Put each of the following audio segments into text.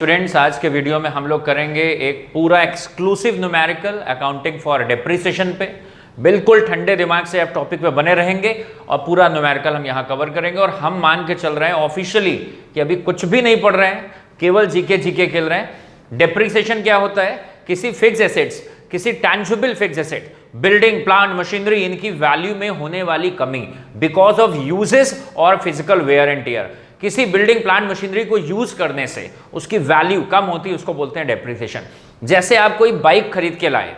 Students, आज के video में हम लोग करेंगे एक पूरा exclusive numerical accounting for depreciation पे। बिल्कुल ठंडे दिमाग से आप टॉपिक पे बने रहेंगे और पूरा न्यूमेरिकल हम यहाँ कवर करेंगे। और हम मान के चल रहे हैं ऑफिशियली कि अभी कुछ भी नहीं पढ़ रहे हैं, केवल जीके खेल रहे हैं। डेप्रिसिएशन क्या होता है? किसी फिक्स एसेट्स, किसी tangible fix asset, building, plant, machinery, इनकी वैल्यू में होने वाली कमी बिकॉज ऑफ यूजेस और फिजिकल वेयर एंड टियर। किसी बिल्डिंग, प्लांट, मशीनरी को यूज करने से उसकी वैल्यू कम होती है, उसको बोलते हैं डेप्रिसिएशन। जैसे आप कोई बाइक खरीद के लाए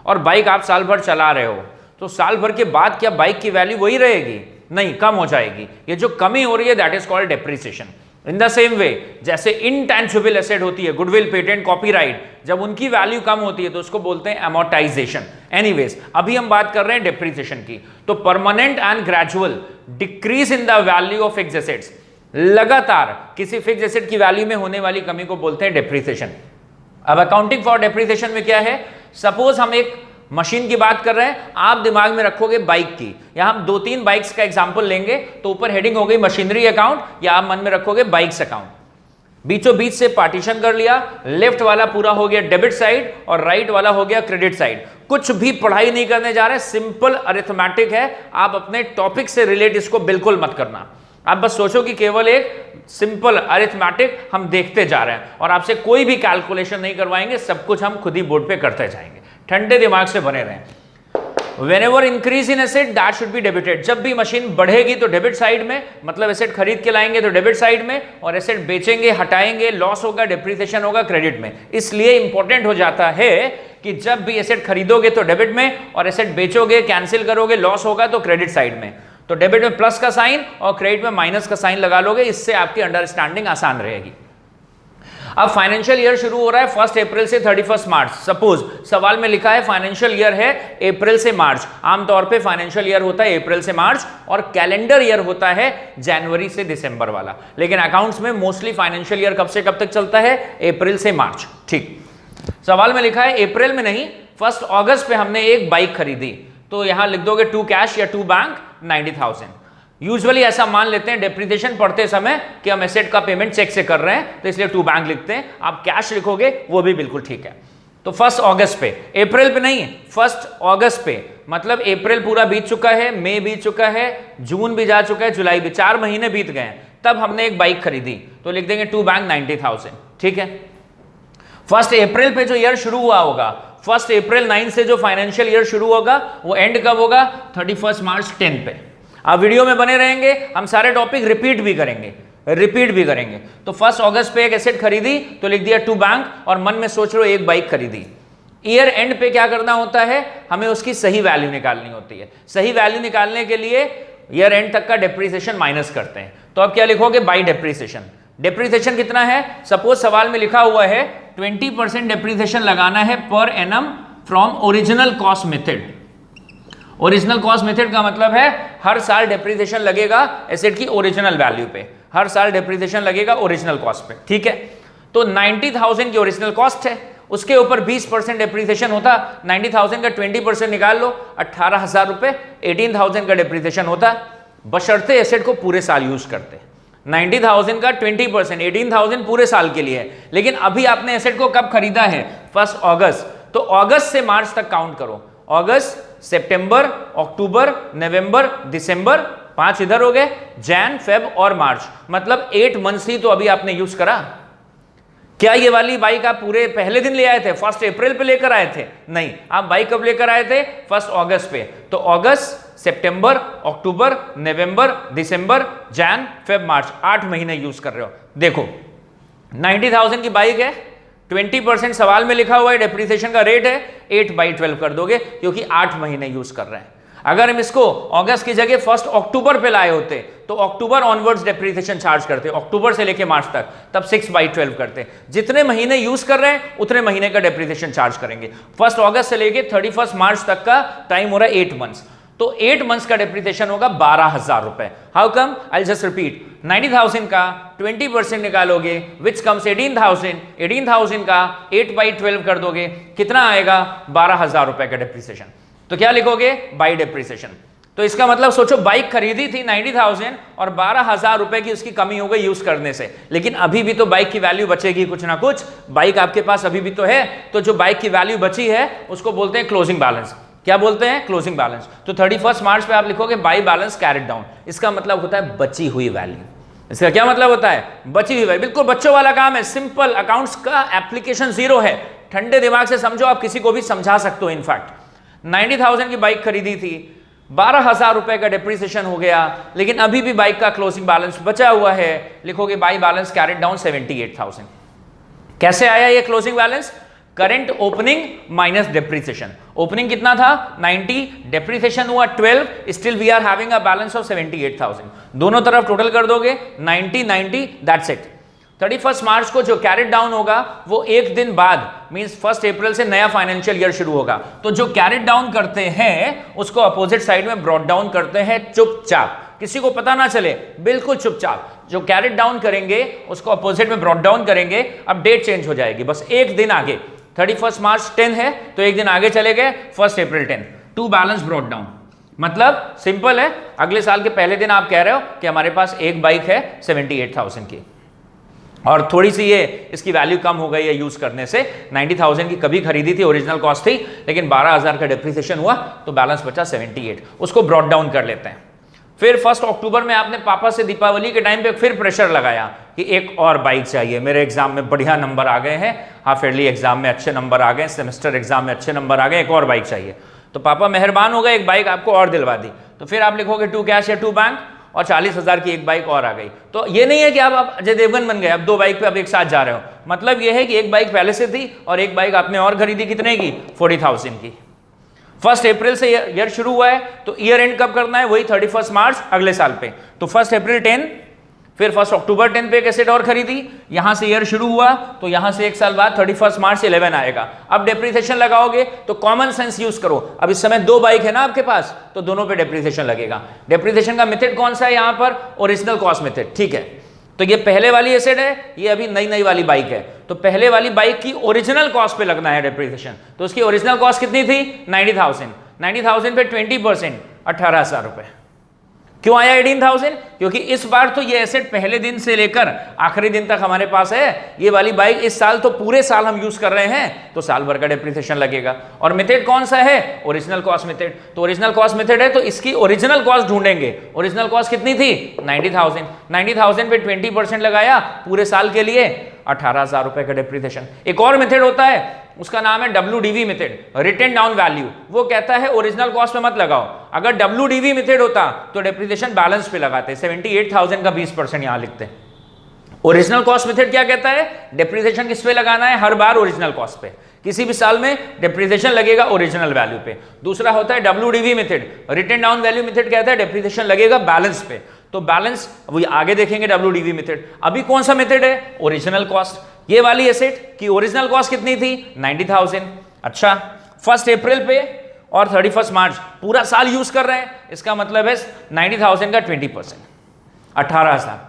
और बाइक आप साल भर चला रहे हो, तो साल भर के बाद क्या बाइक की वैल्यू वही रहेगी? नहीं, कम हो जाएगी। ये जो कमी हो रही है that is called depreciation. In the same way, जैसे इनटैंजिबल एसेट होती है, गुडविल, पेटेंट, कॉपीराइट, जब उनकी वैल्यू कम होती है तो उसको बोलते हैं अमोर्टाइजेशन। एनीवेज, अभी हम बात कर रहे हैं डेप्रिसिएशन की। तो permanent and gradual decrease in the value of fixed assets, लगातार किसी फिक्स एसेट की वैल्यू में होने वाली कमी को बोलते हैं डेप्रिसिएशन। अब अकाउंटिंग फॉर डेप्रिसिएशन में क्या है? सपोज हम एक मशीन की बात कर रहे हैं, आप दिमाग में रखोगे बाइक की, या हम 2-3 बाइक्स का एग्जांपल लेंगे, तो ऊपर हेडिंग हो गई मशीनरी अकाउंट, या आप मन में रखोगे बाइक्स अकाउंट। बीचों बीच से पार्टीशन कर लिया, लेफ्ट वाला पूरा हो गया डेबिट साइड और राइट वाला हो गया क्रेडिट साइड। कुछ भी पढ़ाई नहीं करने जा रहे, सिंपल अरिथमेटिक है। आप अपने टॉपिक से रिलेट इसको बिल्कुल मत करना। आप बस सोचो कि केवल एक सिंपल अरिथमेटिक हम देखते जा रहे हैं और आपसे कोई भी कैलकुलेशन नहीं करवाएंगे, सब कुछ हम खुद ही बोर्ड पे करते जाएंगे। ठंडे दिमाग से बने रहें। Whenever increase in asset that should be debited. जब भी मशीन बढ़ेगी तो डेबिट साइड में, मतलब एसेट खरीद के लाएंगे तो डेबिट साइड में, और एसेट बेचेंगे, हटाएंगे, लॉस होगा, डेप्रिसिएशन होगा क्रेडिट में। इसलिए इंपॉर्टेंट हो जाता है कि जब भी एसेट खरीदोगे तो डेबिट में, और एसेट बेचोगे, कैंसिल करोगे, लॉस होगा तो क्रेडिट साइड में। तो डेबिट में प्लस का साइन और क्रेडिट में माइनस का साइन लगा लोगे, इससे आपकी अंडरस्टैंडिंग आसान रहेगी। अब फाइनेंशियल ईयर शुरू हो रहा है 1 अप्रैल से 31 मार्च। सपोज सवाल में लिखा है फाइनेंशियल ईयर है अप्रैल से मार्च। आमतौर पे फाइनेंशियल ईयर होता है अप्रैल से मार्च और कैलेंडर ईयर होता है जनवरी से दिसंबर वाला। लेकिन अकाउंट्स में मोस्टली फाइनेंशियल ईयर कब से कब तक चलता है? अप्रैल से मार्च। ठीक, सवाल में लिखा है अप्रैल में नहीं, 1 अगस्त पे हमने एक बाइक खरीदी, तो यहां लिख दोगे 2 कैश या 2 बैंक 90,000। यूजुअली ऐसा मान लेते हैं डेप्रिसिएशन पढ़ते समय कि हम एसेट का पेमेंट चेक से कर रहे हैं, तो इसलिए 2 बैंक लिखते हैं। आप कैश लिखोगे वो भी बिल्कुल ठीक है। तो 1 अगस्त पे, अप्रैल पे नहीं, 1 अगस्त पे, मतलब अप्रैल पूरा बीत चुका है, मई बीत चुका है, जून भी जा चुका है, जुलाई भी, 4 महीने बीत गए, तब हमने एक बाइक खरीदी, तो लिख देंगे 2 बैंक 90,000। ठीक है। 1 अप्रैल पे जो ईयर शुरू हुआ होगा, 1 अप्रैल 9 से जो फाइनेंशियल ईयर शुरू होगा वो एंड कब होगा? 31 मार्च 10 पे। आप वीडियो में बने रहेंगे, हम सारे टॉपिक रिपीट भी करेंगे। तो 1 अगस्त पे एक एसेट खरीदी तो लिख दिया 2 बैंक, और मन में सोच रहे हो एक बाइक खरीदी। ईयर एंड पे क्या करना होता है? हमें उसकी सही वैल्यू निकालनी होती है। सही वैल्यू निकालने के लिए ईयर एंड तक का डेप्रिसिएशन माइनस करते हैं। तो अब क्या लिखोगे? By depreciation. डेप्रिसिएशन कितना है? सपोज सवाल में लिखा हुआ है 20% डेप्रिसिएशन लगाना है per annum from original cost method. Original cost method का मतलब है हर साल डेप्रिसिएशन लगेगा एसेट की ओरिजिनल वैल्यू पे, हर साल डेप्रिसिएशन लगेगा ओरिजिनल कॉस्ट पे। ठीक है। तो 90,000 की ओरिजिनल कॉस्ट है, उसके ऊपर 20% डेप्रिसिएशन होता, 90,000 का 20% निकाल लो, 18,000 रुपए, 18,000 का डेप्रिसिएशन होता, बशर्ते एसेट को पूरे साल यूज करते। 90,000 का 20%, 18,000 पूरे साल के लिए है। लेकिन अभी आपने एसेट को कब खरीदा है? 1 अगस्त। तो अगस्त से मार्च तक काउंट करो। अगस्त, सितंबर, अक्टूबर, नवंबर, दिसंबर, 5 इधर हो गए, जैन, फेब और मार्च, मतलब 8 मंथ्स ही तो अभी आपने यूज करा। क्या ये वाली बाइक आप पूरे पहले दिन ले आए थे? 1 अप्रैल पे लेकर आए थे? नहीं, आप बाइक कब लेकर आए थे? 1 अगस्त पे। तो अगस्त, सितंबर, अक्टूबर, नवंबर, दिसंबर, जैन, फेब, मार्च, 8 महीने यूज कर रहे हो। देखो 90,000 की बाइक है, 20% सवाल में लिखा हुआ है, डेप्रिसिएशन का रेट है 8/12 कर दोगे, क्योंकि 8 महीने यूज कर रहे हैं। अगर हम इसको अगस्त की जगह 1 अक्टूबर पे लाए होते तो अक्टूबर ऑनवर्ड्स डेप्रिसिएशन चार्ज करते, अक्टूबर से लेके मार्च तक, तब 6/12 करते। जितने महीने यूज कर रहे हैं उतने महीने का डेप्रिसिएशन चार्ज करेंगे। 1 अगस्त से लेके 31 मार्च तक का टाइम हो रहा है 8 मंथ्स, तो 8 मंथ्स का डेप्रिसिएशन होगा 12,000 रुपए। How come? I just repeat, 90,000 का 20% निकालोगे विच कम्स 18,000, 18,000 का 8/12 कर दोगे, कितना आएगा? 12,000 रुपए का डेप्रिसिएशन। तो क्या लिखोगे? By depreciation. तो इसका मतलब सोचो बाइक खरीदी थी 90,000 और 12,000 रुपए की उसकी कमी हो गई यूज करने से, लेकिन अभी भी तो बाइक की वैल्यू बचेगी कुछ ना कुछ, बाइक आपके पास अभी भी तो है, तो जो बाइक की वैल्यू बची है उसको बोलते हैं क्लोजिंग बैलेंस। क्या बोलते हैं? Closing balance. तो 31 मार्च पे आप लिखोगे बाई बैलेंस कैरिड डाउन, इसका मतलब होता है बची हुई वैल्यू। इसका क्या मतलब होता है? बची हुई वैल्यू। बिल्कुल बच्चों वाला काम है, सिंपल, अकाउंट्स का एप्लीकेशन जीरो है, ठंडे दिमाग से समझो, आप किसी को भी समझा सकते हो। इनफैक्ट 90,000 की बाइक खरीदी थी, 12,000 रुपए का डिप्रिसिएशन हो गया, लेकिन अभी भी बाइक का क्लोजिंग बैलेंस बचा हुआ है, लिखोगे बाई बैलेंस कैरिड डाउन 78,000। कैसे आया ये closing balance? Current opening minus depreciation. Opening कितना था? 90, डिप्रिसिएशन हुआ 12, still we are having a balance of 78,000। दोनों तरफ टोटल कर दोगे 90, दैट्स इट। 31 मार्च को जो कैरिड डाउन होगा वो एक दिन बाद, मींस 1 अप्रैल से नया फाइनेंशियल ईयर शुरू होगा, तो जो कैरिड डाउन करते हैं उसको अपोजिट साइड में ब्रॉट डाउन करते हैं चुपचाप, किसी को पता ना चले, बिल्कुल चुपचाप। जो कैरिड डाउन करेंगे उसको अपोजिट में ब्रॉट डाउन करेंगे। अब डेट चेंज हो जाएगी, बस एक दिन आगे, 31 मार्च 10 है तो एक दिन आगे चले गए 1 अप्रैल 10, टू बैलेंस ब्रॉट डाउन। मतलब सिंपल है, अगले साल के पहले दिन आप कह रहे हो कि हमारे पास एक बाइक है 78,000 की, और थोड़ी सी ये इसकी वैल्यू कम हो गई है यूज करने से, 90,000 की कभी खरीदी थी, ओरिजिनल कॉस्ट थी, लेकिन 12,000 का डिप्रिसिएशन हुआ तो बैलेंस बचा 78, उसको ब्रॉट डाउन कर लेते हैं। फिर 1 अक्टूबर में आपने पापा से दीपावली के टाइम पे फिर प्रेशर लगाया कि एक और बाइक चाहिए, मेरे एग्जाम में बढ़िया नंबर आ गए हैं, हाफ ईयरली एग्जाम में अच्छे नंबर आ गए, सेमेस्टर एग्जाम में अच्छे नंबर आ गए, एक और बाइक चाहिए। तो पापा मेहरबान हो गए, एक बाइक आपको और दिलवा दी। तो फिर आप लिखोगे टू कैश या टू बैंक, और 40,000 की एक बाइक और आ गई। तो ये नहीं है कि आप अजय देवगन बन गए, अब 2 बाइक पे अब एक साथ जा रहे हो, मतलब ये है कि एक बाइक पहले से थी और एक बाइक आपने और खरीदी, कितने की? 40,000 की। 1 अप्रैल से ईयर शुरू हुआ है, तो ईयर एंड कब करना है? वही 31 मार्च अगले साल पे। तो 1 अप्रैल 10, फिर 1 अक्टूबर 10 पे एक एसेट और खरीदी, यहां से ईयर शुरू हुआ तो यहां से एक साल बाद 31 मार्च 11 आएगा। अब डिप्रिसिएशन लगाओगे तो कॉमन सेंस यूज करो, अब इस समय 2 बाइक है ना आपके पास, तो दोनों पे डिप्रिसिएशन लगेगा। डिप्रिसिएशन का मेथड कौन सा है यहां पर? ओरिजिनल कॉस्ट मेथड, ठीक है। तो ये पहले वाली एसेट है, ये अभी नई वाली बाइक है, तो पहले वाली बाइक की ओरिजिनल कॉस्ट पे लगना है डिप्रिसिएशन। तो उसकी ओरिजिनल कॉस्ट कितनी थी? 90,000, 90,000 पे 20%, 18,000 रुपए। क्यों आया 18,000? क्योंकि इस बार तो ये एसेट पहले दिन से लेकर आखिरी दिन तक हमारे पास है, ये वाली बाइक इस साल तो पूरे साल हम यूज कर रहे हैं, तो साल भर का डिप्रिसिएशन लगेगा। और मेथड कौन सा है? Original cost method. तो ओरिजिनल कॉस्ट मेथड है तो इसकी ओरिजिनल कॉस्ट ढूंढेंगे। ओरिजिनल कॉस्ट कितनी थी? 90,000, 90,000 पे 20% लगाया, पूरे साल के लिए 18,000 रुपए का डिप्रिसिएशन। एक और मेथड होता है, उसका नाम है WDV method, written down value. वो कहता है ओरिजिनल कॉस्ट पे मत लगाओ, अगर WDV मेथड होता तो डिप्रिसिएशन बैलेंस पे लगाते, 78,000 का 20% यहां लिखते। ओरिजिनल कॉस्ट मेथड क्या कहता है? डिप्रिसिएशन किस पे लगाना है? हर बार ओरिजिनल कॉस्ट पे, किसी भी साल में डिप्रिसिएशन लगेगा ओरिजिनल वैल्यू पे। दूसरा होता है WDV method, written down value method कहता है डिप्रिसिएशन लगेगा बैलेंस पे। तो बैलेंस वो आगे देखेंगे WDV मेथड। अभी कौन सा मेथड है? Original cost. ये वाली एसेट की ओरिजिनल कॉस्ट कितनी थी? 90,000। अच्छा, 1 अप्रैल पे और 31 मार्च पूरा साल यूज कर रहे हैं, इसका मतलब है 90,000 का 20%, 18,000।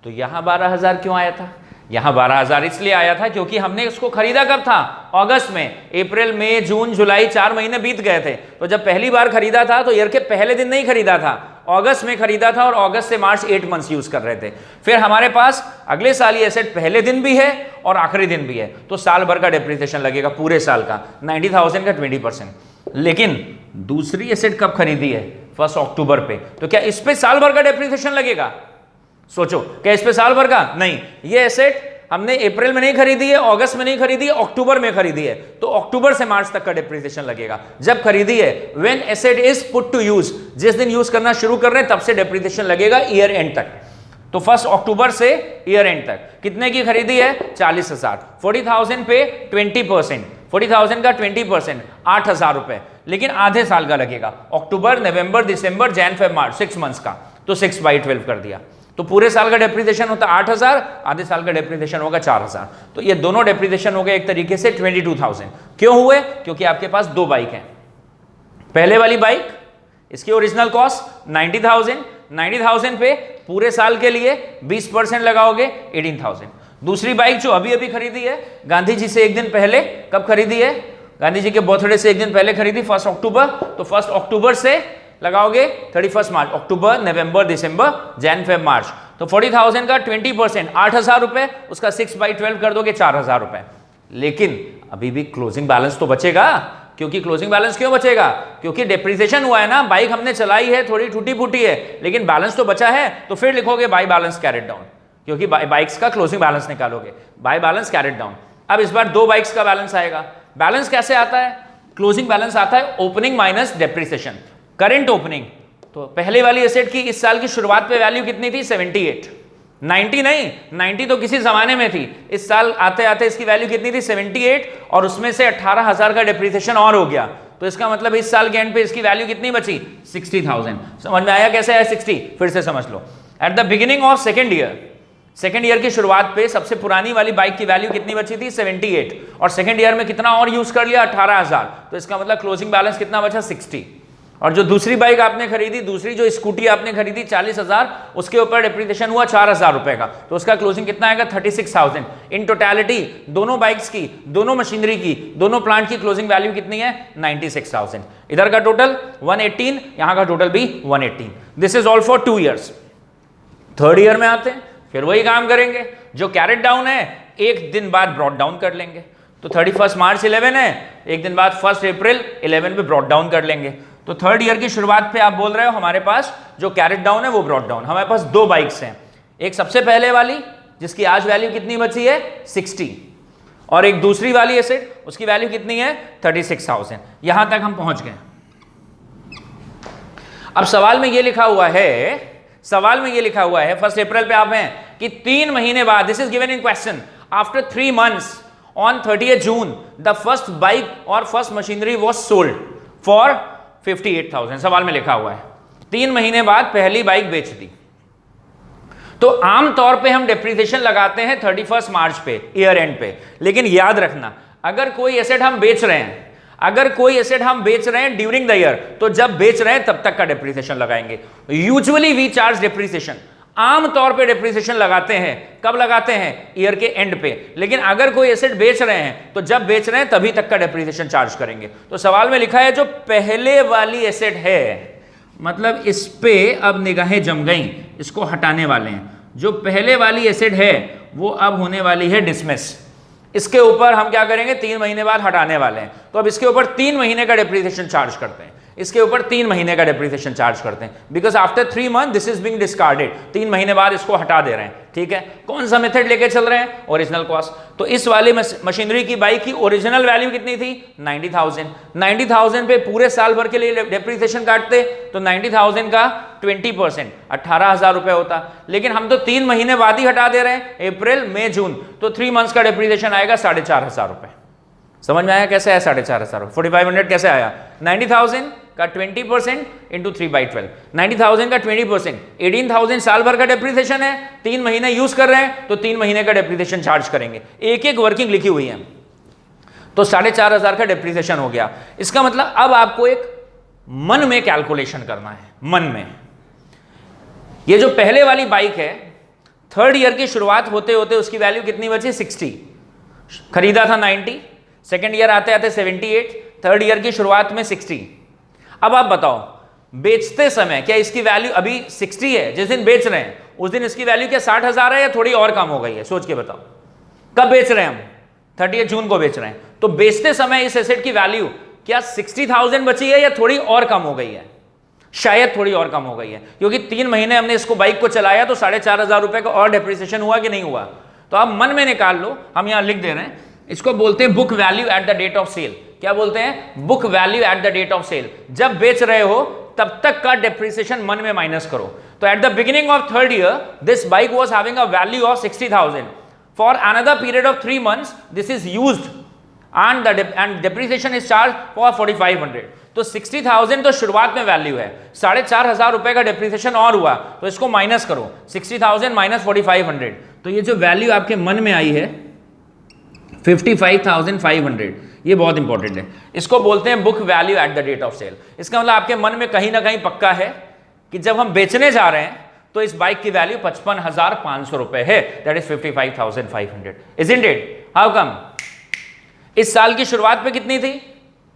तो यहां 12,000 क्यों आया था? यहां 12,000 इसलिए आया था क्योंकि हमने इसको खरीदा कब था? अगस्त में। अप्रैल, मई, जून, जुलाई 4 महीने बीत गए थे। तो जब पहली बार खरीदा था तो ईयर के पहले दिन नहीं खरीदा था, अगस्त में खरीदा था, और अगस्त से मार्च 8 मंथ्स यूज कर रहे थे। फिर हमारे पास अगले साल ये एसेट पहले दिन भी है और आखिरी दिन भी है, तो साल भर का डिप्रिसिएशन लगेगा पूरे साल का, 90,000 का 20%। लेकिन दूसरी एसेट कब खरीदी है? 1 अक्टूबर पे। तो क्या इस पे साल भर का डिप्रिसिएशन लगेगा? सोचो, क्या इस पे साल भर का? नहीं। ये एसेट हमने अप्रैल में नहीं खरीदी है, अगस्त में नहीं खरीदी है, अक्टूबर में खरीदी है, तो अक्टूबर से मार्च तक का डिप्रिसिएशन लगेगा। जब खरीदी है, when asset is put to use, जिस दिन यूज करना शुरू कर रहे हैं तब से डिप्रिसिएशन लगेगा ईयर एंड तक। तो 1 अक्टूबर से ईयर एंड तक कितने की खरीदी है? 40,000। 40,000 पे 20%, 40,000 का 20%, 8,000 रुपए, लेकिन आधे साल का लगेगा, अक्टूबर, नवंबर, दिसंबर, जैन, फेब, मार्च, 6 मंथ्स का, तो 6/12 कर दिया। तो पूरे साल का डिप्रिसिएशन होता 8,000, आधे साल का डिप्रिसिएशन होगा 4,000। तो ये दोनों डिप्रिसिएशन हो गए एक तरीके से 22,000। क्यों हुए? क्योंकि आपके पास 2 बाइक हैं। पहले वाली बाइक, इसकी ओरिजिनल कॉस्ट 90,000, 90,000 पे पूरे साल के लिए 20% लगाओगे 18,000। दूसरी बाइक जो अभी अभी खरीदी है, गांधी जी से एक दिन पहले, कब खरीदी है? गांधी जी के बर्थडे से एक दिन पहले खरीदी, 1 अक्टूबर। तो 1 अक्टूबर से लगाओगे 31 मार्च, अक्टूबर, नवंबर, दिसंबर, जैन, फेब, मार्च, तो 40,000 का 20% 8,000 रुपए, उसका 6/12 कर दोगे 4,000 रुपए। लेकिन अभी भी क्लोजिंग बैलेंस तो बचेगा, क्योंकि क्लोजिंग बैलेंस क्यों बचेगा? क्योंकि डेप्रिसिएशन हुआ है ना, बाइक हमने चलाई है, थोड़ी टूटी फूटी है, लेकिन बैलेंस तो बचा है, तो फिर लिखोगे बाय बैलेंस कैरेट डाउन, क्योंकि बाइक्स का क्लोजिंग बैलेंस निकालोगे, बाय बैलेंस कैरेट डाउन। अब इस बार 2 बाइक्स का बैलेंस आएगा। बैलेंस कैसे आता है? क्लोजिंग बैलेंस आता है opening minus depreciation. Current opening, तो पहले वाली एसेट की इस साल की शुरुआत पे वैल्यू कितनी थी? 78। 90 नहीं, 90 तो किसी जमाने में थी, इस साल आते आते इसकी वैल्यू कितनी थी? 78, और उसमें से 18,000 का डेप्रिसिएशन और हो गया, तो इसका मतलब इस साल के एंड पे इसकी वैल्यू कितनी बची? 60,000। समझ में आया कैसे है 60? फिर से समझ लो। At the beginning of second year की शुरुआत पे सबसे पुरानी वाली बाइक की वैल्यू कितनी बची थी? 78, और सेकेंड ईयर में कितना और यूज कर लिया? 18,000, तो इसका मतलब क्लोजिंग बैलेंस कितना बचा? 60। और जो दूसरी बाइक आपने खरीदी, दूसरी जो स्कूटी आपने खरीदी 40,000, उसके ऊपर डेप्रिसिएशन हुआ 4,000 रुपए का, तो उसका क्लोजिंग कितना आएगा? 36,000। इन टोटलिटी दोनों बाइक्स की, दोनों मशीनरी की, दोनों प्लांट की क्लोजिंग वैल्यू कितनी है? 96,000। इधर का टोटल 118, यहां का टोटल भी 118। This is all for 2 years. Third year में आते हैं, फिर वही काम करेंगे, जो कैरेट डाउन है एक दिन बाद ब्रॉट डाउन कर लेंगे, तो 31 मार्च 11 है, एक दिन बाद 1 अप्रैल 11 पे ब्रॉट डाउन कर लेंगे। तो थर्ड ईयर की शुरुआत पे आप बोल रहे हो हमारे पास जो कैरेट डाउन है वो ब्रॉट डाउन। हमारे पास 2 बाइक्स हैं, एक सबसे पहले वाली जिसकी आज वैल्यू कितनी बची है? 60, और एक दूसरी वाली एसेट, उसकी वैल्यू कितनी है? 36,000। यहां तक हम पहुंच गए। अब सवाल में ये लिखा हुआ है, 1 अप्रैल पे आप हैं कि 3 महीने बाद, this is given in question, after 3 months on 30th June the first bike और first machinery was sold for 58,000। सवाल में लिखा हुआ है 3 महीने बाद पहली बाइक बेच दी। तो आमतौर पे हम डेप्रिसिएशन लगाते हैं 31 मार्च पे, ईयर एंड पे, लेकिन याद रखना अगर कोई एसेट हम बेच रहे हैं ड्यूरिंग द ईयर, तो जब बेच रहे हैं तब तक का डेप्रिसिएशन लगाएंगे। यूजुअली वी चार्ज डेप्रिसिएशन, आमतौर पे डेप्रिसिएशन लगाते हैं, कब लगाते हैं? ईयर के एंड पे। लेकिन अगर कोई एसेट बेच रहे हैं तो जब बेच रहे हैं तभी तक का डेप्रिसिएशन चार्ज करेंगे। तो सवाल में लिखा है जो पहले वाली एसेट है, मतलब इस पे अब निगाहें जम गई, इसको हटाने वाले हैं। जो पहले वाली एसेट है वो अब होने वाली है डिसमिस। इसके ऊपर हम क्या करेंगे? 3 महीने बाद हटाने वाले हैं, तो अब इसके ऊपर 3 महीने का डेप्रिसिएशन चार्ज करते हैं, इसके ऊपर 3 महीने का डेप्रिसिएशन चार्ज करते हैं, because after 3 months this is being discarded. 3 महीने बाद इसको हटा दे रहे हैं, ठीक है। कौन सा मेथड लेके चल रहे हैं? Original cost. तो इस वाली मशीनरी की बाइक की ओरिजिनल वैल्यू कितनी थी? 90,000। 90,000 पे पूरे साल भर के लिए डेप्रिसिएशन काटते तो 90,000 का 20% 18,000 रुपए होता, लेकिन हम तो 3 महीने बाद ही हटा दे रहे हैं, अप्रैल, मई, जून, तो 3 months का डेप्रिसिएशन आएगा 4,500 रुपए। समझ में आया कैसे है 4,500? 4,500 कैसे आया? 90,000 का 20% इंटू 3/12, 90,000 का 20%, 18,000 साल भर का डेप्रिसिएशन है, 3 महीने यूज कर रहे हैं तो 3 महीने का डेप्रिसिएशन चार्ज करेंगे। एक वर्किंग लिखी हुई है, तो 4,500 का डेप्रिसिएशन हो गया। इसका मतलब अब आपको एक मन में कैलकुलेशन करना है, मन में। ये जो पहले वाली बाइक है, थर्ड ईयर की शुरुआत होते होते उसकी वैल्यू कितनी बची? 60। खरीदा था 90, सेकेंड ईयर आते आते 78, थर्ड ईयर की शुरुआत में 60। अब आप बताओ बेचते समय क्या इसकी वैल्यू अभी 60 है? जिस दिन बेच रहे हैं उस दिन इसकी वैल्यू क्या 60,000 है या थोड़ी और कम हो गई है? सोच के बताओ। कब बेच रहे हैं हम? 30 जून को बेच रहे हैं, तो बेचते समय इस एसेट की वैल्यू क्या 60,000 बची है या थोड़ी और कम हो गई है? शायद थोड़ी और कम हो गई है, क्योंकि 3 महीने हमने इसको बाइक को चलाया तो 4,500 रुपए का और डेप्रिसिएशन हुआ कि नहीं हुआ? तो आप मन में निकाल लो, हम यहां लिख दे रहे हैं, इसको बोलते हैं book value at the date of sale. क्या बोलते हैं? Book value at the date of sale. जब बेच रहे हो तब तक का डेप्रिसिएशन मन में माइनस करो। तो eight the beginning of third year this bike was having a value of 60,000 for another period of 3 months this is used and depreciation is charge for 4,500। तो 60,000 तो शुरुआत में वैल्यू है, 4,500 रुपए का डेप्रिसिएशन और हुआ, तो इसको माइनस करो, 60,000 माइनस 4,500, तो ये जो वैल्यू आपके मन में आई है 55,500, ये बहुत इंपॉर्टेंट है। इसको बोलते हैं book value at the date of sale. इसका मतलब आपके मन में कहीं ना कहीं पक्का है कि जब हम बेचने जा रहे हैं तो इस बाइक की वैल्यू 55,500 रुपए है, that is 55,500। Isn't it? How come? इस साल की शुरुआत पे कितनी थी?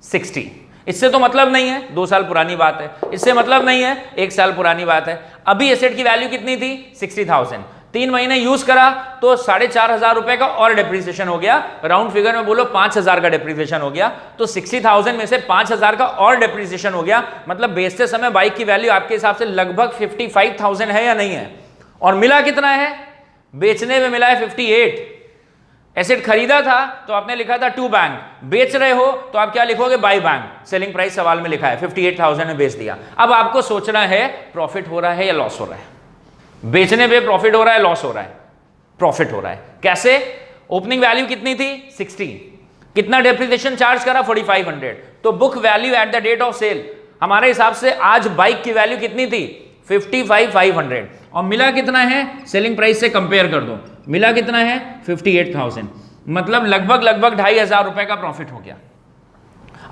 60। इससे तो मतलब नहीं है, 2 साल पुरानी बात है। इससे मतलब नहीं है, 1 साल पुरानी बात है। अभी एसेट की वैल्यू कितनी थी? 60,000। 3 महीने यूज करा तो 4,500 रुपए का और डेप्रिसिएशन हो गया। राउंड फिगर में बोलो 5,000 का डेप्रिसिएशन हो गया। तो 60,000 में से 5,000 का और डेप्रिसिएशन हो गया। मतलब बेचते समय बाइक की वैल्यू आपके हिसाब से लगभग 55,000 है या नहीं है? और मिला कितना है? बेचने में मिला है 58। एसेट खरीदा था तो आपने लिखा था टू बैंक, बेच रहे हो तो आप क्या लिखोगे? By bank. सेलिंग प्राइस सवाल में लिखा है 58,000 में बेच दिया। अब आपको सोचना है प्रॉफिट हो रहा है या लॉस हो रहा है। बेचने पे प्रॉफिट हो रहा है, लॉस हो रहा है? प्रॉफिट हो रहा है। कैसे? ओपनिंग वैल्यू कितनी थी? 60। कितना डेप्रिसिएशन चार्ज करा? 4,500। तो book value at the date of sale हमारे हिसाब से आज बाइक की वैल्यू कितनी थी? 55,500। और मिला कितना है? सेलिंग प्राइस से कंपेयर कर दो, मिला कितना है? 58,000। मतलब लगभग 2,500 रुपए का प्रॉफिट हो गया।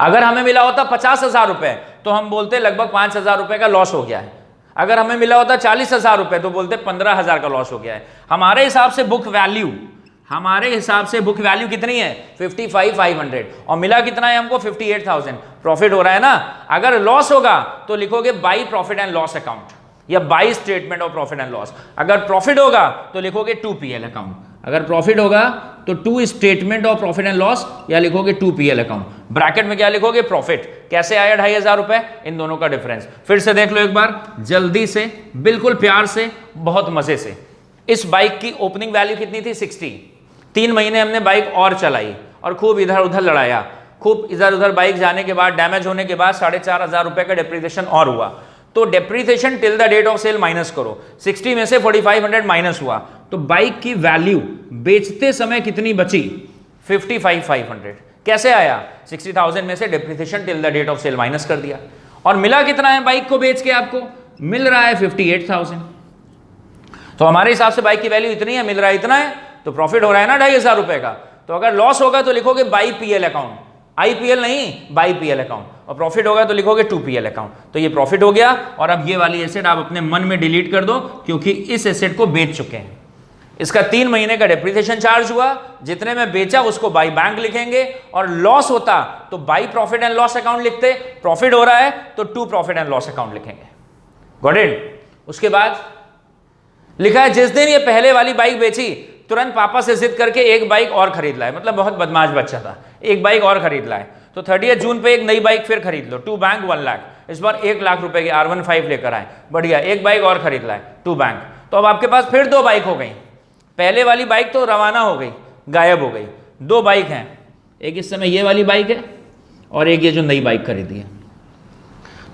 अगर हमें मिला होता 50,000 रुपए तो हम बोलते लगभग 5,000 रुपए का लॉस हो गया है। अगर हमें मिला होता 40,000 रुपए तो बोलते 15,000 का लॉस हो गया है। हमारे हिसाब से बुक वैल्यू कितनी है? 55,500। और मिला कितना है हमको? 58,000। प्रॉफिट हो रहा है ना। अगर लॉस होगा तो लिखोगे by profit and loss account या by statement of profit and loss. अगर प्रॉफिट होगा तो लिखोगे 2 PL अकाउंट। अगर प्रॉफिट होगा तो 2 statement of profit and loss या लिखोगे 2 PL अकाउंट। ब्रैकेट में क्या लिखोगे? प्रॉफिट। कैसे आया 2,500 रुपए? इन दोनों का डिफरेंस फिर से देख लो एक बार जल्दी से, बिल्कुल प्यार से, बहुत मजे से। इस बाइक की ओपनिंग वैल्यू कितनी थी? 60। 3 महीने हमने बाइक और चलाई और खूब इधर उधर लड़ाया। खूब इधर उधर बाइक जाने के बाद, डैमेज होने के बाद 4,500 रुपए का डेप्रिसिएशन और हुआ। तो depreciation till the date of sale minus करो। 60 में से 4,500 माइनस हुआ तो बाइक की वैल्यू बेचते समय कितनी बची? 55,500। कैसे आया? 60,000 में से depreciation till the date of sale minus कर दिया। और मिला कितना है बाइक को बेच के? आपको मिल रहा है 58,000। तो हमारे हिसाब से बाइक की वैल्यू इतनी है, मिल रहा है इतना है, तो प्रॉफिट हो रहा है ना 2,500 रुपए का। तो अगर लॉस होगा तो लिखोगे बाई PL अकाउंट, IPL नहीं, बाई PL अकाउंट। और प्रॉफिट होगा तो लिखोगे 2 PL अकाउंट। तो ये प्रॉफिट हो गया। और अब ये वाली एसेट आप अपने मन में डिलीट कर दो क्योंकि इस एसेट को बेच चुके हैं। इसका 3 महीने का डेप्रिसिएशन चार्ज हुआ, जितने में बेचा उसको बाई बैंक लिखेंगे। और लॉस होता तो by profit and loss account लिखते। प्रॉफिट हो रहा है तो 2 प्रॉफिट एंड लॉस अकाउंट लिखेंगे। Got it? उसके बाद लिखा है जिस दिन ये पहले वाली बाइक बेची तुरंत पापा से जिद करके एक बाइक और खरीद लाए। मतलब बहुत बदमाश बच्चा था, एक बाइक और खरीद लाए। तो 30 जून पे एक नई बाइक फिर खरीद लो, 2 बैंक 1 लाख। इस बार 1 लाख रुपए की R15 लेकर आए, बढ़िया, एक बाइक और खरीद लाए, 2 बैंक। तो अब आपके पास फिर 2 बाइक हो गई। पहले वाली बाइक तो रवाना हो गई, गायब हो गई। 2 बाइक हैं, एक इस समय ये वाली बाइक है और एक ये जो नई बाइक खरीदी है।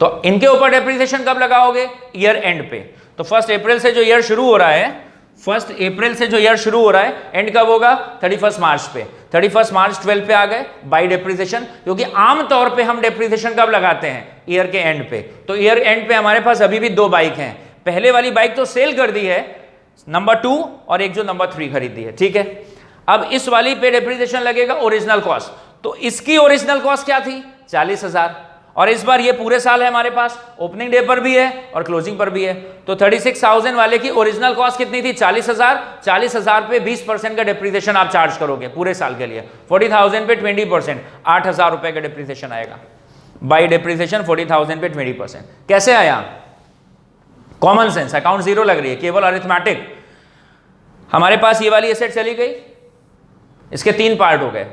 तो इनके ऊपर डेप्रिसिएशन कब लगाओगे? ईयर एंड पे। तो 1 अप्रैल से जो ईयर शुरू हो रहा है, 1 अप्रैल से जो ईयर शुरू हो रहा है, एंड कब होगा? 31 मार्च पे। 31 मार्च 12 पे आ गए बाई डेप्रिसिएशन। क्योंकि आमतौर पे हम डेप्रिसिएशन कब लगाते हैं? ईयर के एंड पे। तो ईयर एंड पे हमारे पास अभी भी 2 बाइक हैं। पहले वाली बाइक तो सेल कर दी है, नंबर 2, और एक जो नंबर 3 खरीदी है, ठीक है। अब इस वाली पे डेप्रिसिएशन लगेगा ओरिजिनल कॉस्ट। तो इसकी ओरिजिनल कॉस्ट क्या थी? 40,000। और इस बार ये पूरे साल है हमारे पास, ओपनिंग डे पर भी है और क्लोजिंग पर भी है। तो 36,000 वाले की ओरिजिनल कॉस्ट कितनी थी? 40,000। 40,000 पे 20% का डेप्रिसिएशन आप चार्ज करोगे पूरे साल के लिए। 40,000 पे 20%, 8,000 रुपए का डेप्रिसिएशन आएगा। बाई डेप्रिसिएशन 40,000 पे 20%। कैसे आया? कॉमन सेंस, अकाउंट जीरो लग रही है, केवल अरिथमेटिक। हमारे पास ये वाली एसेट चली गई, इसके 3 पार्ट हो गए।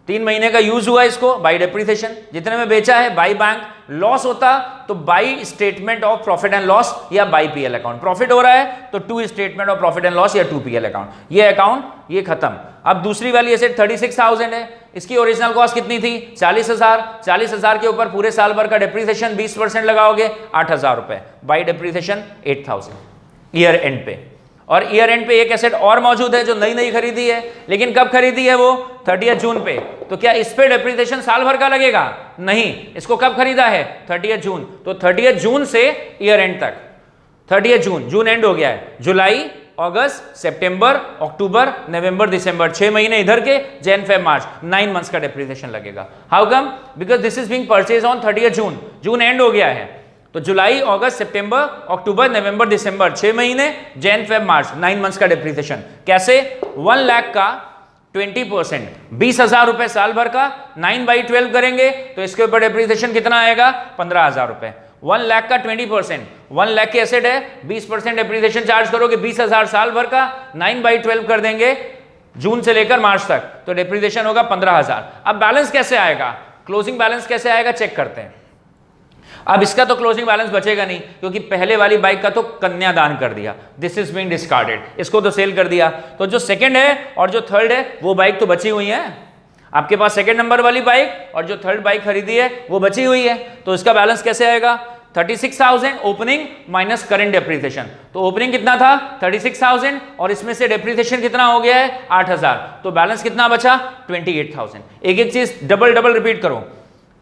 3 महीने का यूज हुआ इसको बाई डेप्रिसिएशन, जितने में बेचा है बाई बैंक। लॉस होता तो by statement of profit and loss या बाई PL अकाउंट। प्रॉफिट हो रहा है तो 2 statement of profit and loss या 2 PL अकाउंट। ये अकाउंट ये खत्म। अब दूसरी वाली एसेट 36,000 है, इसकी ओरिजिनल कॉस्ट कितनी थी? 40,000। 40,000 के ऊपर पूरे साल भर का डेप्रिसिएशन 20% लगाओगे, 8,000 रुपए। बाई डेप्रिसिएशन 8,000 ईयर एंड पे। और ईयर एंड पे एक एसेट और मौजूद है जो नई खरीदी है, लेकिन कब खरीदी है वो? 30 जून पे। तो क्या इस पे डेप्रिसिएशन साल भर का लगेगा? नहीं। इसको कब खरीदा है? 30 जून। तो 30 जून से ईयर एंड तक, 30 जून एंड हो गया है। जुलाई, अगस्त, सितंबर, अक्टूबर, नवंबर, दिसंबर, 6 महीने इधर के, जैन फेब मार्च, 9 मंथ्स का डेप्रिसिएशन लगेगा। How come? Because this is being purchase on 30 June. June and हो गया है। तो जुलाई, अगस्त, सितंबर, अक्टूबर, नवंबर, दिसंबर, 6 महीने, जैन फेब मार्च, 9 मंथ्स का डेप्रिसिएशन। कैसे? 1 लाख का 20%, 20,000 रुपए साल भर का 9/12 करेंगे तो इसके ऊपर डेप्रिसिएशन कितना आएगा? 15,000 रुपए। 1 लाख का 20%, 1 लाख की एसेट है, 20% डेप्रिसिएशन चार्ज करोगे, 20,000 साल भर का 9/12 कर देंगे जून से लेकर मार्च तक, तो डेप्रिसिएशन होगा 15,000। अब बैलेंस कैसे आएगा, क्लोजिंग बैलेंस कैसे आएगा चेक करते हैं। अब इसका तो क्लोजिंग बैलेंस बचेगा नहीं, क्योंकि पहले वाली बाइक का तो कन्यादान कर दिया, दिस इज बीइंग डिस्कार्डेड, इसको तो सेल कर दिया। तो जो सेकंड है और जो थर्ड है वो बाइक तो बची हुई है, आपके पास सेकंड नंबर वाली बाइक और जो थर्ड बाइक खरीदी है वो बची हुई है। तो इसका बैलेंस कैसे आएगा? 36,000 ओपनिंग माइनस करंट डेप्रिसिएशन। तो ओपनिंग कितना था? 36,000 और इसमें से डेप्रिसिएशन कितना हो गया है? 8,000। तो बैलेंस कितना बचा? 28,000। एक एक चीज डबल डबल रिपीट करो।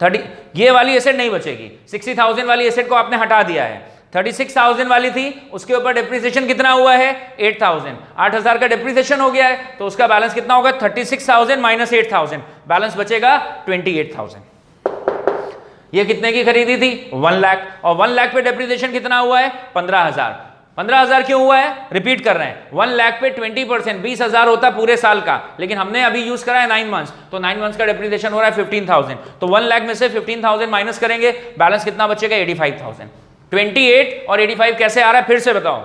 30 ये वाली एसेट नहीं बचेगी, 60,000 वाली एसेट को आपने हटा दिया है, 36,000 वाली थी, उसके ऊपर डेप्रिसिएशन कितना हुआ है? 8,000। 8,000 का डेप्रिसिएशन हो गया है, तो उसका बैलेंस कितना होगा? 36,000 माइनस 8,000, बैलेंस बचेगा 28,000। ये कितने की खरीदी थी? 1 लाख, और 1 लाख पे डेप्रिसिएशन कितना हुआ है? 15,000। 15,000 क्यों हुआ है? रिपीट कर रहे हैं, 1 लाख पे 20%, 20,000 होता पूरे साल का, लेकिन हमने अभी यूज करा है 9 मंथ्स, तो 9 मंथ्स का डेप्रिसिएशन हो रहा है 15,000। तो 1 लाख में से 15,000 माइनस करेंगे, बैलेंस कितना बचेगा? 85,000। 28 और 85 कैसे आ रहा है फिर से बताओ।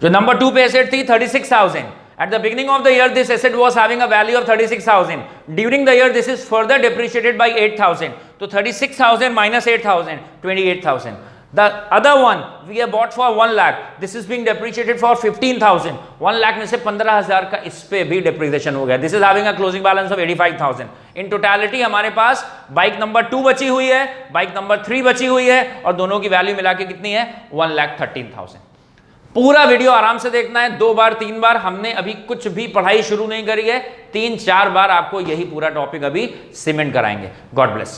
जो नंबर 2 पे एसेट थी 36,000, at the beginning of the year this asset was having a value of 36,000, during the year this is further depreciated by 8,000, तो 36,000 minus 8,000, 28,000. The other one we have bought for 1 lakh, this is being depreciated for 15,000. 1 lakh में से 15,000 का इस पे भी depreciation हो गया, this is having a closing balance of 85,000. In totality हमारे पास बाइक नंबर 2 बची हुई है, बाइक नंबर 3 बची हुई है, और दोनों की वैल्यू मिला के कितनी है? 1,13,000। पूरा वीडियो आराम से देखना है, 2 बार 3 बार, हमने अभी कुछ भी पढ़ाई शुरू नहीं करी है, 3-4 बार आपको यही पूरा टॉपिक अभी सीमेंट कराएंगे। God bless.